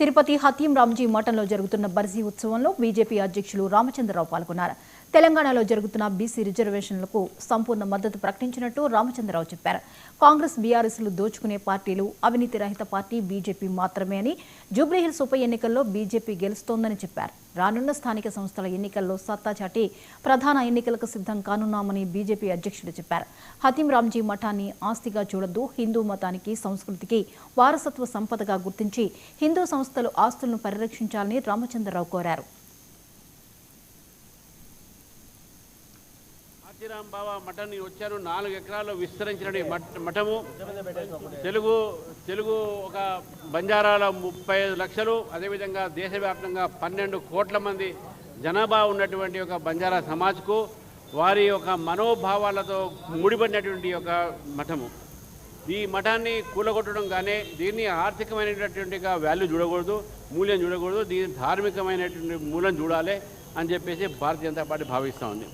తిరుపతి హతీం రామ్జీ మఠంలో జరుగుతున్న బర్జీ ఉత్సవంలో బీజేపీ అధ్యక్షులు రామచంద్రరావు పాల్గొన్నారు. తెలంగాణలో జరుగుతున్న బీసీ రిజర్వేషన్లకు సంపూర్ణ మద్దతు ప్రకటించినట్టు రామచంద్రరావు చెప్పారు. కాంగ్రెస్ బీఆర్ఎస్లు దోచుకునే పార్టీలు అవినీతి రహిత పార్టీ బీజేపీ మాత్రమే అని, జూబ్లీహిల్స్ ఉప ఎన్నికల్లో బీజేపీ గెలుస్తోందని చెప్పారు. రానున్న స్థానిక సంస్థల ఎన్నికల్లో సత్తా చాటి ప్రధాన ఎన్నికలకు సిద్ధం కానున్నామని బీజేపీ అధ్యక్షులు చెప్పారు. హతీం రామ్జీ మఠాన్ని ఆస్తిగా చూడొద్దు, హిందూ మతానికి సంస్కృతికి వారసత్వ సంపదగా గుర్తించి హిందూ సంస్థలు ఆస్తులను పరిరక్షించాలని రామచంద్రరావు కోరారు. హాతీరాం బాబా మఠాన్ని వచ్చారు. 4 ఎకరాల్లో విస్తరించిన మఠము తెలుగు ఒక బంజారాల 35 లక్షలు, అదేవిధంగా దేశవ్యాప్తంగా 12 కోట్ల మంది జనాభా ఉన్నటువంటి ఒక బంజారా సమాజ్కు వారి యొక్క మనోభావాలతో ముడిపడినటువంటి ఒక మఠము. ఈ మఠాన్ని కూలగొట్టడం కానీ దీన్ని ఆర్థికమైనటువంటిగా వాల్యూ చూడకూడదు, మూల్యం చూడకూడదు, దీన్ని ధార్మికమైనటువంటి మూలం చూడాలి అని చెప్పేసి భారతీయ జనతా పార్టీ భావిస్తూ ఉంది.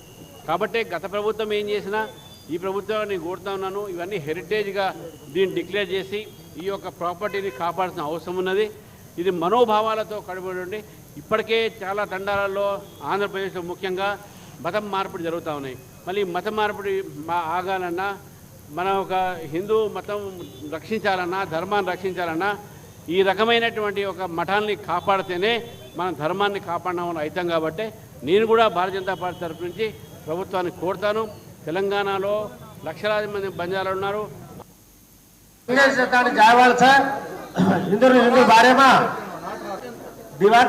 కాబట్టి గత ప్రభుత్వం ఏం చేసినా ఈ ప్రభుత్వాన్ని కోరుతా ఉన్నాను, ఇవన్నీ హెరిటేజ్గా దీన్ని డిక్లేర్ చేసి ఈ యొక్క ప్రాపర్టీని కాపాడాల్సిన అవసరం ఉన్నది. ఇది మనోభావాలతో కడుబడి ఉండి ఇప్పటికే చాలా తండాలలో ఆంధ్రప్రదేశ్లో ముఖ్యంగా మతం మార్పిడి జరుగుతూ ఉన్నాయి. మళ్ళీ మత మార్పిడి ఆగాలన్నా, మన ఒక హిందూ మతం రక్షించాలన్నా, ధర్మాన్ని రక్షించాలన్నా ఈ రకమైనటువంటి ఒక మఠాన్ని కాపాడితేనే మన ధర్మాన్ని కాపాడడం అవుతాం. కాబట్టి నేను కూడా భారతీయ జనతా పార్టీ తరఫు నుంచి ప్రభుత్వాన్ని కోరుతాను. తెలంగాణలో లక్షలాది మంది బంజారాలు ఉన్నారు. हिंदू बारे में दीवार